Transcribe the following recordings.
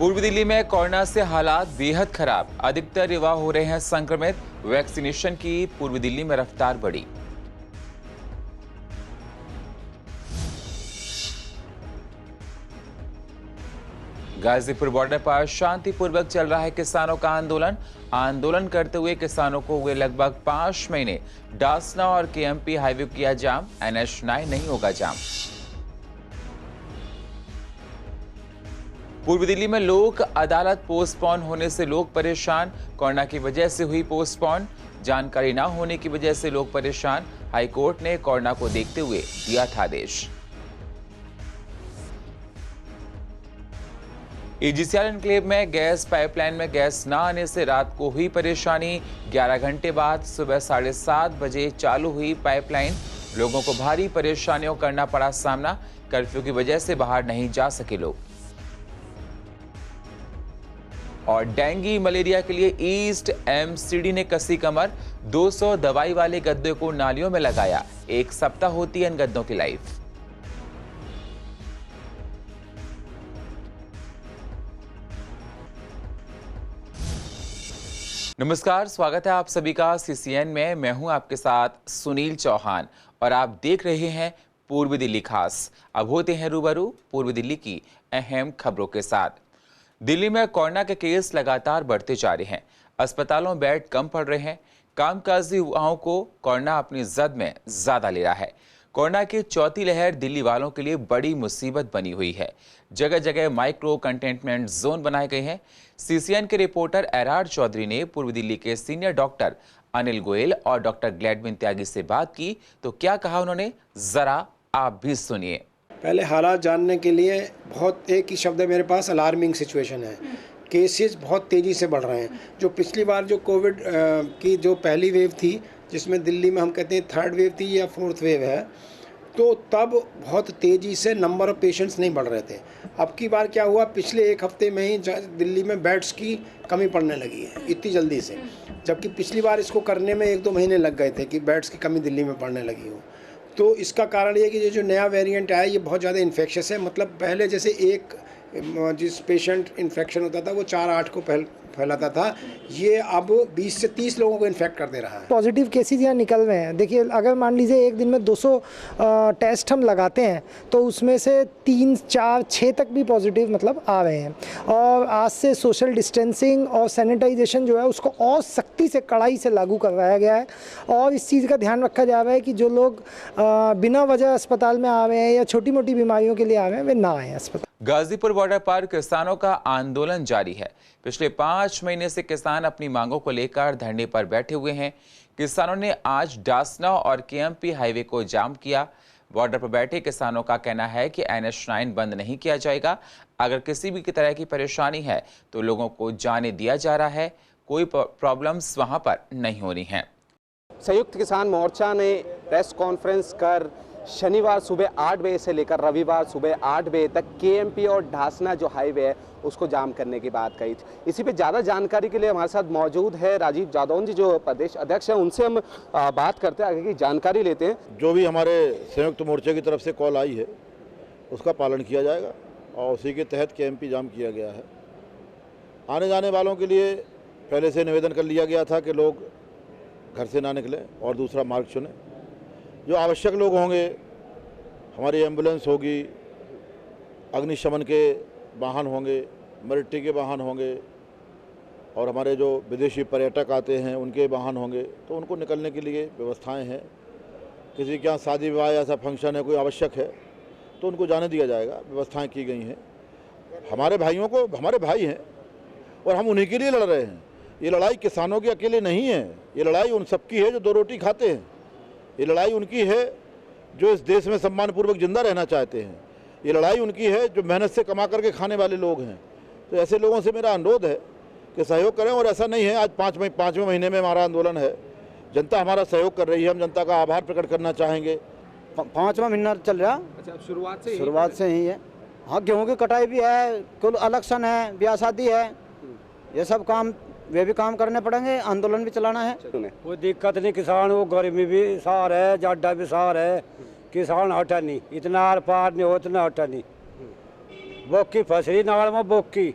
पूर्वी दिल्ली में कोरोना से हालात बेहद खराब, अधिकतर युवा हो रहे हैं संक्रमित। वैक्सीनेशन की पूर्वी दिल्ली में रफ्तार बढ़ी। गाजीपुर बॉर्डर पर शांतिपूर्वक चल रहा है किसानों का आंदोलन करते हुए किसानों को हुए लगभग 5 महीने। डासना और केएमपी हाईवे किया जाम, NH9 नहीं होगा जाम। पूर्वी दिल्ली में लोक अदालत पोस्टपोन होने से लोग परेशान। कोरोना की वजह से हुई पोस्टपोन, जानकारी न होने की वजह से लोग परेशान। हाईकोर्ट ने कोरोना को देखते हुए दिया था आदेश। EGCR एन्क्लेव में गैस पाइपलाइन में गैस न आने से रात को हुई परेशानी। 11 घंटे बाद सुबह 7:30 बजे चालू हुई पाइपलाइन। लोगों को भारी परेशानियों करना पड़ा सामना। कर्फ्यू की वजह से बाहर नहीं जा सके लोग। और डेंगू मलेरिया के लिए ईस्ट MCD ने कसी कमर। 200 दवाई वाले गद्दे को नालियों में लगाया। 1 सप्ताह होती है इन गद्दों की लाइफ। नमस्कार, स्वागत है आप सभी का CCN में। मैं हूं आपके साथ सुनील चौहान और आप देख रहे हैं पूर्वी दिल्ली खास। अब होते हैं रूबरू पूर्वी दिल्ली की अहम खबरों के साथ। दिल्ली में कोरोना के केस लगातार बढ़ते जा रहे हैं। अस्पतालों में बेड कम पड़ रहे हैं। कामकाजी युवाओं को कोरोना अपनी जद में ज्यादा ले रहा है। कोरोना की चौथी लहर दिल्ली वालों के लिए बड़ी मुसीबत बनी हुई है। जगह जगह माइक्रो कंटेनमेंट जोन बनाए गए हैं। CCN के रिपोर्टर एरार चौधरी ने पूर्वी दिल्ली के सीनियर डॉक्टर अनिल गोयल और डॉक्टर ग्लैडविन त्यागी से बात की, तो क्या कहा उन्होंने, जरा आप भी सुनिए। पहले हालात जानने के लिए बहुत एक ही शब्द है मेरे पास, अलार्मिंग सिचुएशन है। केसेस बहुत तेज़ी से बढ़ रहे हैं। जो पिछली बार जो कोविड की जो पहली वेव थी, जिसमें दिल्ली में हम कहते हैं 3rd वेव थी या 4th वेव है, तो तब बहुत तेज़ी से नंबर ऑफ़ पेशेंट्स नहीं बढ़ रहे थे। अब की बार क्या हुआ, पिछले 1 हफ्ते में ही दिल्ली में बेड्स की कमी पड़ने लगी है इतनी जल्दी से, जबकि पिछली बार इसको करने में 1-2 महीने लग गए थे कि बेड्स की कमी दिल्ली में पड़ने लगी हो। तो इसका कारण ये कि ये जो नया वेरिएंट आया ये बहुत ज़्यादा इन्फेक्शस है। मतलब पहले जैसे एक जिस पेशेंट इन्फेक्शन होता था वो 4-8 को फैलाता था, ये अब 20 से 30 लोगों को इन्फेक्ट कर दे रहा है। पॉजिटिव केसेस यहाँ निकल रहे हैं। देखिए, अगर मान लीजिए एक दिन में 200 टेस्ट हम लगाते हैं तो उसमें से 3, 4, 6 तक भी पॉजिटिव मतलब आ रहे हैं। और आज से सोशल डिस्टेंसिंग और सैनिटाइजेशन जो है उसको और सख्ती से, कड़ाई से लागू करवाया गया है। और इस चीज़ का ध्यान रखा जा रहा है कि जो लोग बिना वजह अस्पताल में आ रहे हैं या छोटी मोटी बीमारियों के लिए आ रहे हैं वे ना आए अस्पताल। गाजीपुर बॉर्डर पर किसानों का आंदोलन जारी है। पिछले 5 महीने से किसान अपनी मांगों को लेकर धरने पर बैठे हुए हैं। किसानों ने आज डासना और KMP हाईवे को जाम किया। बॉर्डर पर बैठे किसानों का कहना है कि NH9 बंद नहीं किया जाएगा। अगर किसी भी तरह की परेशानी है तो लोगों को जाने दिया जा रहा है। कोई प्रॉब्लम्स वहां पर नहीं हो रही हैं। संयुक्त किसान मोर्चा ने प्रेस कॉन्फ्रेंस कर शनिवार सुबह 8 बजे से लेकर रविवार सुबह 8 बजे तक KMP और ढासना जो हाईवे है उसको जाम करने की बात कही थी। इसी पे ज़्यादा जानकारी के लिए हमारे साथ मौजूद है राजीव जादौन जी, जो प्रदेश अध्यक्ष हैं। उनसे हम बात करते हैं, आगे की जानकारी लेते हैं। जो भी हमारे संयुक्त मोर्चे की तरफ से कॉल आई है उसका पालन किया जाएगा और उसी के तहत KMP जाम किया गया है। आने जाने वालों के लिए पहले से निवेदन कर लिया गया था कि लोग घर से ना निकलें और दूसरा मार्ग चुनें। जो आवश्यक लोग होंगे, हमारी एम्बुलेंस होगी, अग्निशमन के वाहन होंगे, मिलिट्री के वाहन होंगे और हमारे जो विदेशी पर्यटक आते हैं उनके वाहन होंगे, तो उनको निकलने के लिए व्यवस्थाएं हैं। किसी के यहाँ शादी विवाह ऐसा फंक्शन है, कोई आवश्यक है तो उनको जाने दिया जाएगा, व्यवस्थाएं की गई हैं। हमारे भाइयों को, हमारे भाई हैं और हम उन्हीं के लिए लड़ रहे हैं। ये लड़ाई किसानों की अकेले नहीं है, ये लड़ाई उन सबकी है जो 2 रोटी खाते हैं। ये लड़ाई उनकी है जो इस देश में सम्मानपूर्वक जिंदा रहना चाहते हैं। ये लड़ाई उनकी है जो मेहनत से कमा करके खाने वाले लोग हैं। तो ऐसे लोगों से मेरा अनुरोध है कि सहयोग करें। और ऐसा नहीं है आज 5वें महीने में हमारा आंदोलन है, जनता हमारा सहयोग कर रही है। हम जनता का आभार प्रकट करना चाहेंगे। 5वां महीना चल रहा। अच्छा, शुरुआत से ही है। हाँ, गेहूँ की कटाई भी है, कुल इलेक्शन है, ब्याह शादी है, ये सब काम वे भी काम करने पड़ेंगे, आंदोलन भी चलाना है। कोई दिक्कत नहीं, किसान वो गर्मी भी सार है, जाडा भी सार है, किसान हटा नहीं, इतना आर पार नहीं हो, इतना हटा नहीं। बोकी फसरी नाल में बोकी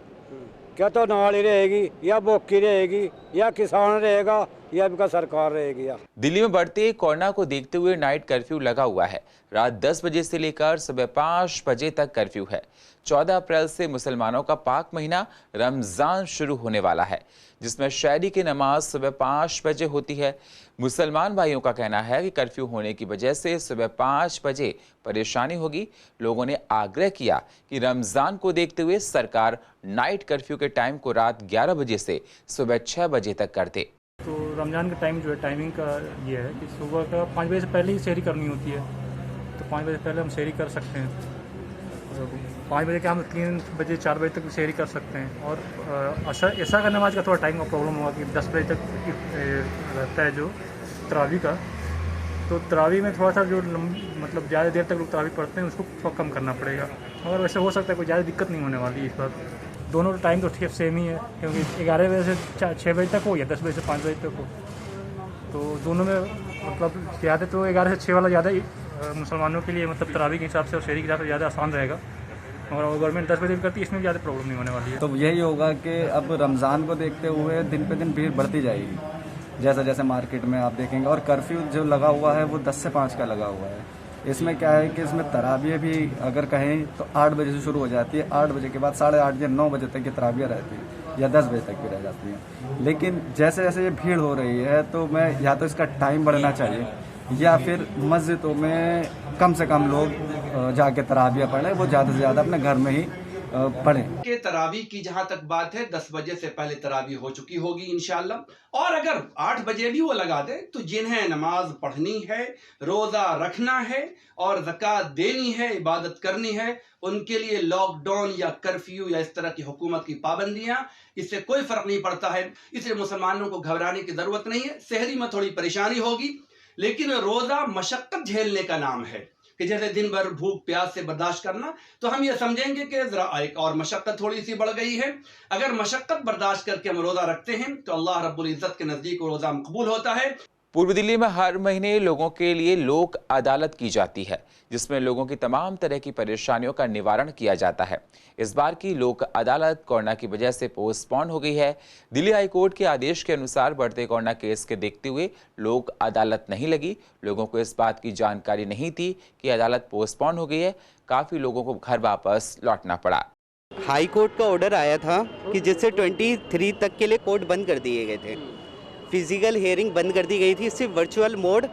क्या तो नाली रहेगी या बोकी रहेगी या किसान रहेगा या इनका सरकार रहेगी। या दिल्ली में बढ़ते कोरोना को देखते हुए नाइट कर्फ्यू लगा हुआ है। रात 10 बजे से लेकर सुबह 5 बजे तक कर्फ्यू है। 14 अप्रैल से मुसलमानों का पाक महीना रमजान शुरू होने वाला है, जिसमें शहरी की नमाज सुबह 5 बजे होती है। मुसलमान भाइयों का कहना है कि कर्फ्यू होने की वजह से सुबह 5 बजे परेशानी होगी। लोगों ने आग्रह किया कि रमजान को देखते हुए सरकार नाइट कर्फ्यू के टाइम को रात 11 बजे से सुबह 6 बजे तक कर दे। तो रमज़ान का टाइम जो है, टाइमिंग का ये है कि सुबह का 5 बजे से पहले ही सहरी करनी होती है, तो 5 बजे से पहले हम सहरी कर सकते हैं। 5 बजे के हम 3 बजे 4 बजे तक सहरी कर सकते हैं। और ऐसा का नमाज का थोड़ा टाइम का प्रॉब्लम होगा कि 10 बजे तक रहता है जो तरावी का, तो तरावी में थोड़ा सा जो मतलब ज़्यादा देर तक लोग तरावी पढ़ते हैं उसको थोड़ा कम करना पड़ेगा। मगर वैसे हो सकता है कोई ज़्यादा दिक्कत नहीं होने वाली इस बार। दोनों टाइम तो ठीक सेम ही है, क्योंकि 11 बजे से 6 बजे तक हो या 10 बजे से 5 बजे तक हो, तो दोनों में मतलब ज़्यादा तो 11 से 6 वाला ज़्यादा मुसलमानों के लिए मतलब तरावी के हिसाब से और शहरी के हिसाब से ज़्यादा आसान रहेगा। और गवर्नमेंट 10 बजे भी करती है, इसमें ज़्यादा प्रॉब्लम नहीं होने वाली है। तो यही होगा कि अब रमज़ान को देखते हुए दिन पे दिन भीड़ बढ़ती जाएगी, जैसा जैसे मार्केट में आप देखेंगे। और कर्फ्यू जो लगा हुआ है वो 10 से 5 का लगा हुआ है। इसमें क्या है कि इसमें तराबियाँ भी अगर कहें तो 8 बजे से शुरू हो जाती है। 8 बजे के बाद 8:30 या 9 बजे तक ये तराबियाँ रहती हैं, या 10 बजे तक भी रह जाती हैं। लेकिन जैसे जैसे ये भीड़ हो रही है तो मैं या तो इसका टाइम बढ़ना चाहिए या फिर मस्जिदों में कम से कम लोग जाके तराबियाँ पढ़ें, वो ज़्यादा से ज़्यादा अपने घर में ही पढ़ें। के तरावी की जहां तक बात है, 10 बजे से पहले तरावी हो चुकी होगी इंशाल्लाह। और अगर 8 बजे भी वो लगा दे तो जिन्हें नमाज पढ़नी है, रोजा रखना है और ज़कात देनी है, इबादत करनी है, उनके लिए लॉकडाउन या कर्फ्यू या इस तरह की हुकूमत की पाबंदियां, इससे कोई फर्क नहीं पड़ता है। इसलिए मुसलमानों को घबराने की जरूरत नहीं है। शहरी में थोड़ी परेशानी होगी, लेकिन रोजा मशक्कत झेलने का नाम है कि जैसे दिन भर भूख प्यास से बर्दाश्त करना, तो हम ये समझेंगे कि जरा एक और मशक्कत थोड़ी सी बढ़ गई है। अगर मशक्कत बर्दाश्त करके हम रोजा रखते हैं तो अल्लाह रब्बुल इज्जत के नजदीक रोजा मकबूल होता है। पूर्व दिल्ली में हर महीने लोगों के लिए लोक अदालत की जाती है, जिसमें लोगों की तमाम तरह की परेशानियों का निवारण किया जाता है। इस बार की लोक अदालत कोरोना की वजह से पोस्टपोन हो गई है। दिल्ली हाई कोर्ट के आदेश के अनुसार बढ़ते कोरोना केस के देखते हुए लोक अदालत नहीं लगी। लोगों को इस बात की जानकारी नहीं थी कि अदालत पोस्टपोन हो गई है। काफ़ी लोगों को घर वापस लौटना पड़ा। हाई कोर्ट का ऑर्डर आया था कि जिससे 23 तक के लिए कोर्ट बंद कर दिए गए थे, फिजिकल हियरिंग बंद कर दी गई थी, सिर्फ virtual mode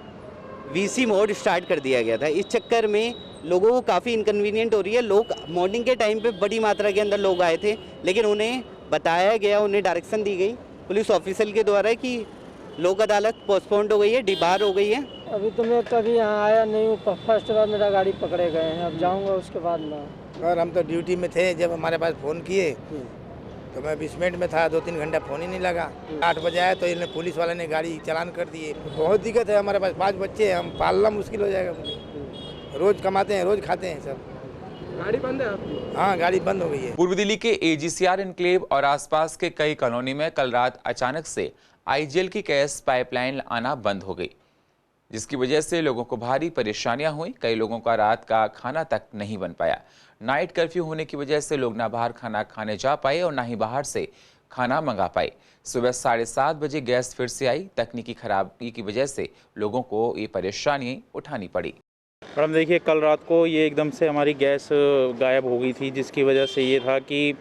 VC mode start कर दिया गया था। इस चक्कर में लोगों को काफ़ी इनकन्वीनियंट हो रही है। लोग मॉर्निंग के टाइम पे बड़ी मात्रा के अंदर लोग आए थे, लेकिन उन्हें बताया गया, उन्हें डायरेक्शन दी गई पुलिस ऑफिसर के द्वारा कि लोक अदालत पोस्टपोन्ड हो गई है, डिबार हो गई है। अभी तो मैं कभी यहाँ आया नहीं हूँ, फर्स्ट बार मेरा गाड़ी पकड़े गए हैं, अब जाऊँगा उसके बाद में। और हम तो ड्यूटी में थे, जब हमारे पास फ़ोन किए तो मैं 20 मिनट में था, 2-3 घंटा फ़ोन ही नहीं लगा। 8 बजे आया तो इन्हें पुलिस वाले ने गाड़ी चालान कर दिए। बहुत दिक्कत है, हमारे पास 5 बच्चे हैं, हम पालना मुश्किल हो जाएगा मुझे। रोज़ कमाते हैं, रोज़ खाते हैं सब। गाड़ी बंद है आपकी? हाँ, गाड़ी बंद हो गई है। पूर्व दिल्ली के AGCR एनक्लेव और आसपास के कई कॉलोनी में कल रात अचानक से IGL की गैस पाइपलाइन आना बंद हो गई, जिसकी वजह से लोगों को भारी परेशानियां हुई। कई लोगों का रात का खाना तक नहीं बन पाया। नाइट कर्फ्यू होने की वजह से लोग ना बाहर खाना खाने जा पाए और ना ही बाहर से खाना मंगा पाए। सुबह 7:30 बजे गैस फिर से आई। तकनीकी खराबी की वजह से लोगों को ये परेशानी उठानी पड़ी। मैडम देखिए, कल रात को ये एकदम से हमारी गैस गायब हो गई थी, जिसकी वजह से ये था कि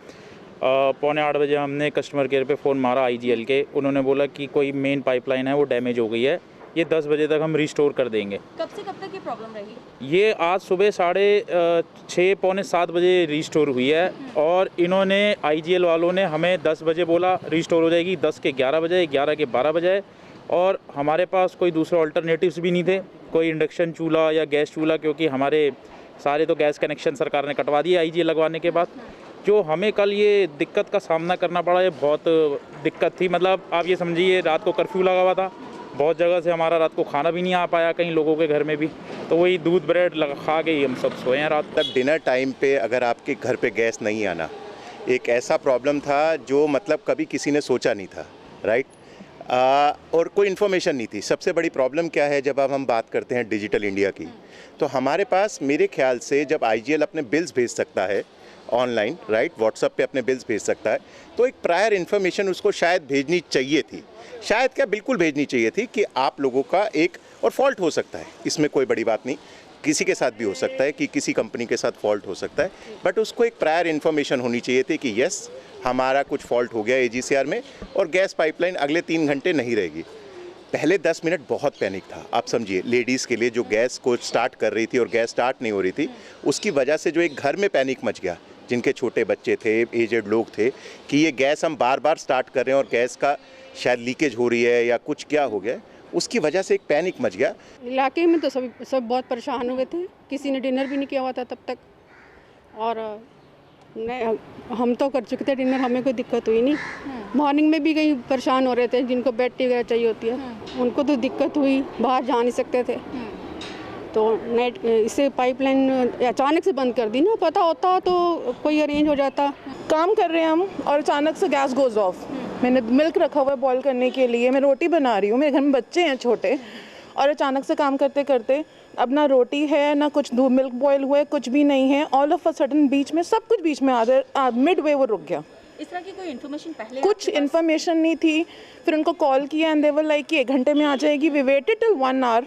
7:45 बजे हमने कस्टमर केयर पे फ़ोन मारा IGL के। उन्होंने बोला कि कोई मेन पाइपलाइन है वो डैमेज हो गई है, ये 10 बजे तक हम रिस्टोर कर देंगे। कब से कब तक ये प्रॉब्लम रही? ये आज सुबह 6:30 पौने 7 बजे रिस्टोर हुई है और इन्होंने IGL वालों ने हमें 10 बजे बोला रिस्टोर हो जाएगी, 10 के 11 बजे, 11 के 12 बजे। और हमारे पास कोई दूसरे अल्टरनेटिव्स भी नहीं थे, कोई इंडक्शन चूल्हा या गैस चूल्हा, क्योंकि हमारे सारे तो गैस कनेक्शन सरकार ने कटवा दिए IGL लगवाने के बाद। जो हमें कल ये दिक्कत का सामना करना पड़ा, ये बहुत दिक्कत थी। मतलब आप ये समझिए, रात को कर्फ्यू लगा हुआ था, बहुत जगह से हमारा रात को खाना भी नहीं आ पाया, कई लोगों के घर में भी, तो वही दूध ब्रेड खा के ही हम सब सोए हैं रात तक। डिनर टाइम पे अगर आपके घर पे गैस नहीं आना एक ऐसा प्रॉब्लम था जो मतलब कभी किसी ने सोचा नहीं था, राइट। और कोई इन्फॉर्मेशन नहीं थी। सबसे बड़ी प्रॉब्लम क्या है, जब अब हम बात करते हैं डिजिटल इंडिया की, तो हमारे पास मेरे ख्याल से जब IGL अपने बिल्स भेज सकता है ऑनलाइन, राइट, व्हाट्सएप पे अपने बिल्स भेज सकता है। तो एक प्रायर इन्फॉर्मेशन उसको शायद भेजनी चाहिए थी, शायद क्या बिल्कुल भेजनी चाहिए थी कि आप लोगों का एक, और फॉल्ट हो सकता है, इसमें कोई बड़ी बात नहीं, किसी के साथ भी हो सकता है कि किसी कंपनी के साथ फॉल्ट हो सकता है, बट उसको एक प्रायर इन्फॉर्मेशन होनी चाहिए थी कि यस हमारा कुछ फॉल्ट हो गया AGCR में और गैस पाइपलाइन अगले 3 घंटे नहीं रहेगी। पहले 10 मिनट बहुत पैनिक था, आप समझिए, लेडीज़ के लिए जो गैस को स्टार्ट कर रही थी और गैस स्टार्ट नहीं हो रही थी, उसकी वजह से जो एक घर में पैनिक मच गया, जिनके छोटे बच्चे थे, एजेड लोग थे, कि ये गैस हम बार बार स्टार्ट कर रहे हैं और गैस का शायद लीकेज हो रही है या कुछ क्या हो गया, उसकी वजह से एक पैनिक मच गया। इलाके में तो सब बहुत परेशान हुए थे, किसी ने डिनर भी नहीं किया हुआ था तब तक, और हम तो कर चुके थे डिनर, हमें कोई दिक्कत हुई नहीं। मॉर्निंग में भी कहीं परेशान हो रहे थे, जिनको बेड टी वगैरह चाहिए होती है, उनको तो दिक्कत हुई, बाहर जा नहीं सकते थे। तो नेट इसे पाइपलाइन अचानक से बंद कर दी ना, पता होता तो कोई अरेंज हो जाता। काम कर रहे हैं हम और अचानक से गैस गोज़ ऑफ। मैंने मिल्क रखा हुआ है बॉईल करने के लिए, मैं रोटी बना रही हूँ, मेरे घर में बच्चे हैं छोटे, और अचानक से काम करते करते अब ना रोटी है ना कुछ मिल्क बॉईल हुआ है, कुछ भी नहीं है। ऑल ऑफ अ सडन बीच में सब कुछ बीच में आ जाए, मिड वे वो रुक गया। इस तरह की कोई इन्फॉर्मेशन पहले कुछ इन्फॉर्मेशन नहीं थी। फिर उनको कॉल किया एंड दे वर लाइक कि 1 घंटे में आ जाएगी। वी वेटेड टिल 1 आवर,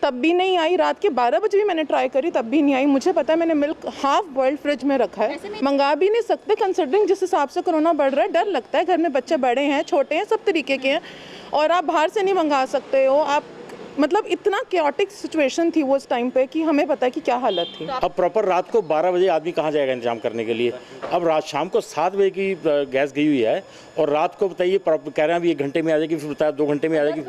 तब भी नहीं आई। रात के 12 बजे भी मैंने ट्राई करी, तब भी नहीं आई। मुझे पता है मैंने मिल्क हाफ बॉइल्ड फ्रिज में रखा है, मंगा भी नहीं सकते कंसिडरिंग जिस हिसाब से कोरोना बढ़ रहा है। डर लगता है, घर में बच्चे बड़े हैं, छोटे हैं, सब तरीके के हैं, और आप बाहर से नहीं मंगा सकते हो। आप मतलब इतना क्योटिक सिचुएशन थी वो उस टाइम पे कि हमें पता है कि क्या हालत थी। अब प्रॉपर रात को 12 बजे आदमी कहाँ जाएगा इंतजाम करने के लिए। अब रात शाम को 7 बजे की गैस गई हुई है और रात को बताइए कह रहे हैं अभी 1 घंटे में आ जाएगी, फिर बताया 2 घंटे में आ जाएगी।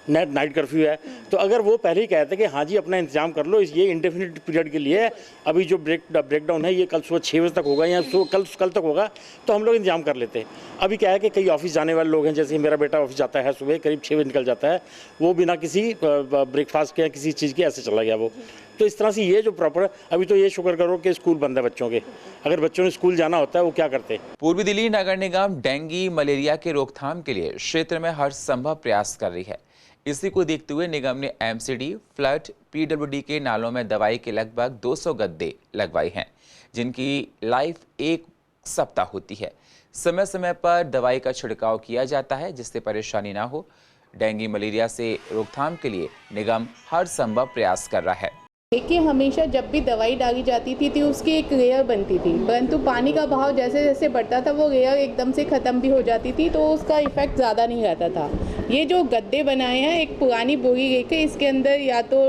नाइट कर्फ्यू है। तो अगर वो पहले ही कहते कि हाँ जी अपना इंतजाम कर लो, ये इंडेफिनिट पीरियड के लिए है, अभी जो ब्रेकडाउन है ये कल सुबह 6 बजे तक होगा या कल तक होगा, तो हम लोग इंतजाम कर लेते हैं। अभी क्या है कि कई ऑफिस जाने वाले लोग हैं, जैसे मेरा बेटा ऑफिस जाता है सुबह करीब 6 बजे निकल जाता है, वो बिना किसी ब्रेकफास्ट के या किसी चीज़ के ऐसे चला गया वो। तो इस तरह से ये जो प्रॉपर, अभी तो ये शुक्र करो कि स्कूल बंद है बच्चों के, अगर बच्चों ने स्कूल जाना होता है वो क्या करते। पूर्वी दिल्ली नगर निगम डेंगू मलेरिया के रोकथाम के लिए क्षेत्र में हर संभव प्रयास कर रही है। इसी को देखते हुए निगम ने MCD, फ्लड, PWD के नालों में दवाई के लगभग 200 गद्दे लगवाए हैं, जिनकी लाइफ 1 सप्ताह होती है। समय समय पर दवाई का छिड़काव किया जाता है जिससे परेशानी ना हो। डेंगू मलेरिया से रोकथाम के लिए निगम हर संभव प्रयास कर रहा है। देखिए, हमेशा जब भी दवाई डाली जाती थी उसकी एक लेयर बनती थी, परंतु पानी का बहाव जैसे जैसे बढ़ता था वो लेयर एकदम से ख़त्म भी हो जाती थी, तो उसका इफ़ेक्ट ज़्यादा नहीं रहता था। ये जो गद्दे बनाए हैं, एक पुरानी बोरी लेके इसके अंदर या तो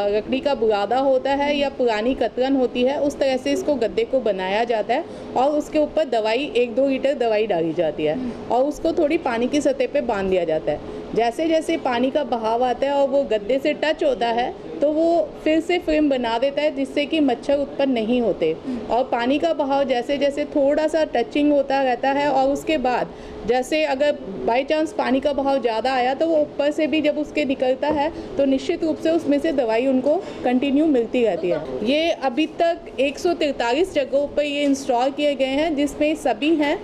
लकड़ी का बुरादा होता है या पुरानी कतरन होती है, उस तरह से इसको गद्दे को बनाया जाता है और उसके ऊपर दवाई 1-2 लीटर दवाई डाली जाती है और उसको थोड़ी पानी की सतह पे बांध दिया जाता है। जैसे जैसे पानी का बहाव आता है और वो गद्दे से टच होता है तो वो फिर से फ्रेम बना देता है जिससे कि मच्छर उत्पन्न नहीं होते। और पानी का बहाव जैसे जैसे थोड़ा सा टचिंग होता रहता है और उसके बाद जैसे अगर बाई चांस पानी का बहाव ज़्यादा आया तो वो ऊपर से भी जब उसके निकलता है तो निश्चित रूप से उसमें से दवाई उनको कंटिन्यू मिलती रहती है। ये अभी तक 143 जगहों पर ये इंस्टॉल किए गए हैं, जिसमें सभी हैं।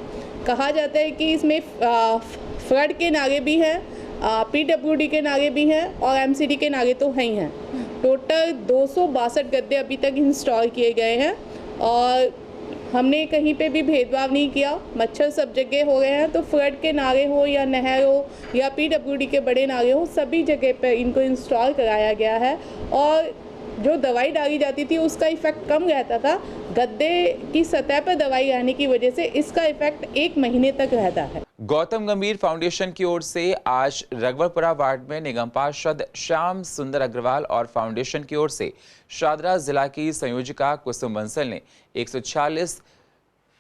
कहा जाता है कि इसमें फ्लड के नाले भी हैं, PWD के नाले भी हैं और MCD के नाले तो हैं ही हैं। टोटल 262 गद्दे अभी तक इंस्टॉल किए गए हैं और हमने कहीं पे भी भेदभाव नहीं किया। मच्छर सब जगह हो गए हैं, तो फ्लड के नाले हो या नहर हो या PWD के बड़े नाले हो, सभी जगह पे इनको इंस्टॉल कराया गया है। और जो दवाई डाली जाती थी उसका इफ़ेक्ट कम रहता था, गद्दे की सतह पर दवाई रहने की वजह से इसका इफ़ेक्ट 1 महीने तक रहता है। गौतम गंभीर फाउंडेशन की ओर से आज रघुवरपुरा वार्ड में निगम पार्षद श्याम सुंदर अग्रवाल और फाउंडेशन की ओर से शादरा जिला की संयोजिका कुसुम बंसल ने 146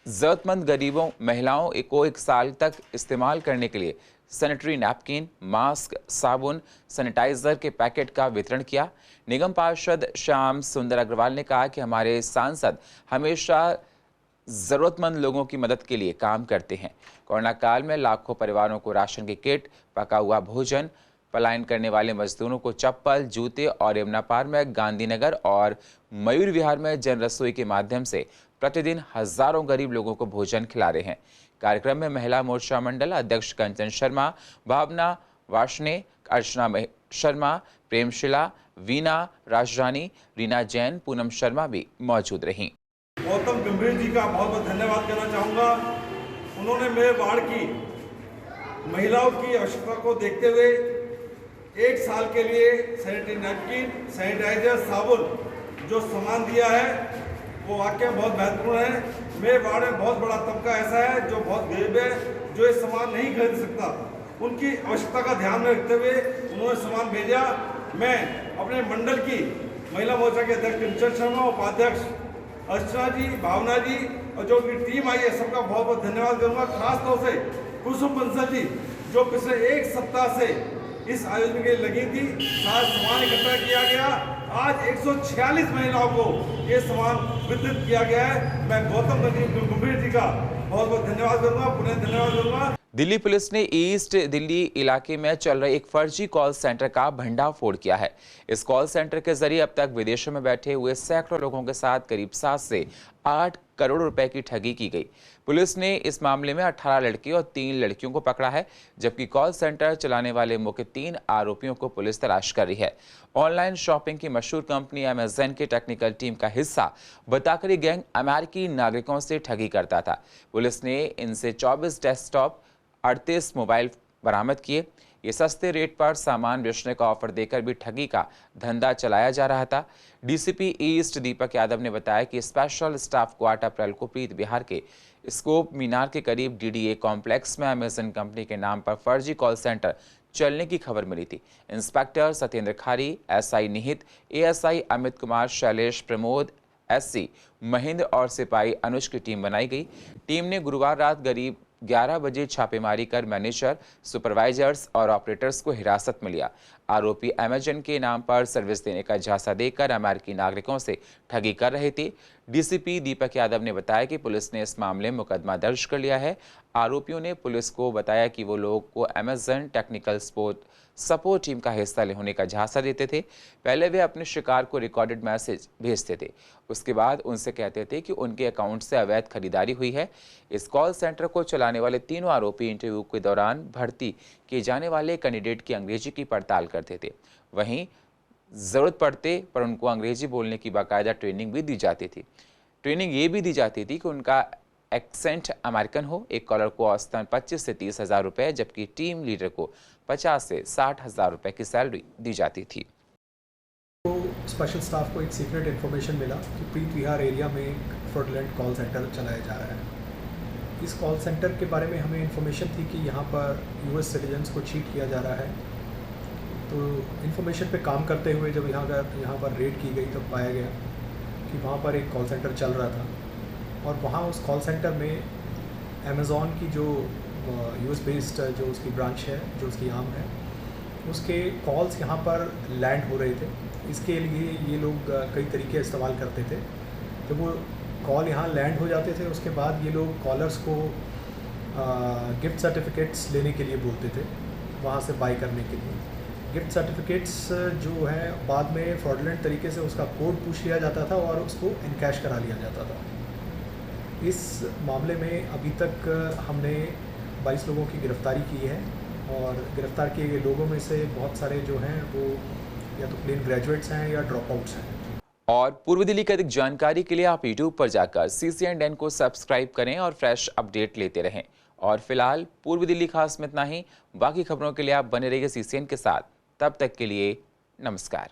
जरूरतमंद गरीबों महिलाओं को 1 साल तक इस्तेमाल करने के लिए सैनिटरी नैपकिन, मास्क, साबुन, सैनिटाइजर के पैकेट का वितरण किया। निगम पार्षद श्याम सुंदर अग्रवाल ने कहा कि हमारे सांसद हमेशा ज़रूरतमंद लोगों की मदद के लिए काम करते हैं। कोरोना काल में लाखों परिवारों को राशन की किट, पका हुआ भोजन, पलायन करने वाले मजदूरों को चप्पल, जूते और यमुना पार में गांधीनगर और मयूर विहार में जन रसोई के माध्यम से प्रतिदिन हजारों गरीब लोगों को भोजन खिला रहे हैं। कार्यक्रम में महिला मोर्चा मंडल अध्यक्ष कंचन शर्मा, भावना वार्ष्णे, अर्चना शर्मा, प्रेमशिला, वीना राजरानी, रीना जैन, पूनम शर्मा भी मौजूद रहीं। गौतम गंभीर जी का बहुत बहुत धन्यवाद करना चाहूँगा। उन्होंने मेरे वार्ड की महिलाओं की आवश्यकता को देखते हुए 1 साल के लिए सैनिटरी नैपकिन, सैनिटाइजर, साबुन जो सामान दिया है वो वाकई बहुत महत्वपूर्ण है। मेरे वार्ड में बहुत बड़ा तबका ऐसा है जो बहुत गरीब है, जो ये सामान नहीं खरीद सकता। उनकी आवश्यकता का ध्यान में रखते हुए उन्होंने सामान भेजा। मैं अपने मंडल की महिला मोर्चा के अध्यक्ष कंचन शर्मा, उपाध्यक्ष अर्चना जी, भावना जी और जो उनकी टीम आई है सबका बहुत बहुत धन्यवाद करूँगा। खास तौर से कुसुम बंसल जी जो पिछले 1 सप्ताह से इस आयोजन के लिए लगी थी। सारा सामान इकट्ठा किया गया। आज 146 महिलाओं को ये सामान वितरित किया गया है। मैं गौतम गंभीर जी का बहुत बहुत धन्यवाद करूँगा, पुनः धन्यवाद करूँगा। दिल्ली पुलिस ने ईस्ट दिल्ली इलाके में चल रहे एक फर्जी कॉल सेंटर का भंडाफोड़ किया है। इस कॉल सेंटर के जरिए अब तक विदेशों में बैठे हुए सैकड़ों लोगों के साथ करीब 7 से 8 करोड़ रुपए की ठगी की गई। पुलिस ने इस मामले में 18 लड़के और 3 लड़कियों को पकड़ा है, जबकि कॉल सेंटर चलाने वाले मुख्य 3 आरोपियों को पुलिस तलाश कर रही है। ऑनलाइन शॉपिंग की मशहूर कंपनी अमेज़न के टेक्निकल टीम का हिस्सा बताकर ये गैंग अमेरिकी नागरिकों से ठगी करता था। पुलिस ने इनसे 24 डेस्कटॉप, 38 मोबाइल बरामद किए। ये सस्ते रेट पर सामान बेचने का ऑफर देकर भी ठगी का धंधा चलाया जा रहा था। डीसीपी ईस्ट दीपक यादव ने बताया कि स्पेशल स्टाफ को 8 अप्रैल को प्रीत बिहार के स्कोप मीनार के करीब डीडीए कॉम्प्लेक्स में अमेज़न कंपनी के नाम पर फर्जी कॉल सेंटर चलने की खबर मिली थी। इंस्पेक्टर सत्येंद्र खारी, एसआई निहित, एएसआई अमित कुमार, शैलेश, प्रमोद, एससी महेंद्र और सिपाही अनुज की टीम बनाई गई। टीम ने गुरुवार रात करीब 11 बजे छापेमारी कर मैनेजर, सुपरवाइजर्स और ऑपरेटर्स को हिरासत में लिया। आरोपी अमेज़न के नाम पर सर्विस देने का झांसा देकर अमेरिकी नागरिकों से ठगी कर रहे थे। डीसीपी दीपक यादव ने बताया कि पुलिस ने इस मामले में मुकदमा दर्ज कर लिया है। आरोपियों ने पुलिस को बताया कि वो लोगों को अमेज़न टेक्निकल सपोर्ट टीम का हिस्सा होने का झांसा देते थे। पहले वे अपने शिकार को रिकॉर्डेड मैसेज भेजते थे, उसके बाद उनसे कहते थे कि उनके अकाउंट से अवैध खरीदारी हुई है। इस कॉल सेंटर को चलाने वाले तीनों आरोपी इंटरव्यू के दौरान भर्ती किए जाने वाले कैंडिडेट की अंग्रेजी की पड़ताल करते थे। वहीं ज़रूरत पड़ते पर उनको अंग्रेजी बोलने की बाकायदा ट्रेनिंग भी दी जाती थी। ट्रेनिंग ये भी दी जाती थी कि उनका एक्सेंट अमेरिकन हो। एक कॉलर को औसतन 25 से 30 हज़ार रुपये, जबकि टीम लीडर को 50 से 60 हज़ार रुपये की सैलरी दी जाती थी। तो स्पेशल स्टाफ को एक सीक्रेट इन्फॉर्मेशन मिला कि प्रीत विहार एरिया में एक फ्रॉडलेंट कॉल सेंटर चलाया जा रहा है। इस कॉल सेंटर के बारे में हमें इन्फॉर्मेशन थी कि यहाँ पर यूएस सिटीजन्स को चीट किया जा रहा है। तो इन्फॉर्मेशन पे काम करते हुए जब यहाँ पर रेड की गई तब पाया गया कि वहाँ पर एक कॉल सेंटर चल रहा था और वहाँ उस कॉल सेंटर में अमेज़ॉन की जो यूएस बेस्ड जो उसकी ब्रांच है, जो उसकी आर्म है, उसके कॉल्स यहाँ पर लैंड हो रहे थे। इसके लिए ये लोग कई तरीके इस्तेमाल करते थे। जब वो कॉल यहाँ लैंड हो जाते थे उसके बाद ये लोग कॉलर्स को गिफ्ट सर्टिफिकेट्स लेने के लिए बोलते थे, वहाँ से बाई करने के लिए। गिफ्ट सर्टिफिकेट्स जो है बाद में फ्रॉडलेंट तरीके से उसका कोड पूछ लिया जाता था और उसको इनकैश करा लिया जाता था। इस मामले में अभी तक हमने 22 लोगों की गिरफ्तारी की है और गिरफ्तार किए गए लोगों में से बहुत सारे जो हैं वो या तो प्लेन ग्रेजुएट्स हैं या ड्रॉप आउट्स हैं। और पूर्व दिल्ली की अधिक जानकारी के लिए आप यूट्यूब पर जाकर CCN को सब्सक्राइब करें और फ्रेश अपडेट लेते रहें। और फिलहाल पूर्व दिल्ली खास में इतना ही। बाकी खबरों के लिए आप बने रहिए CCN के साथ। तब तक के लिए नमस्कार।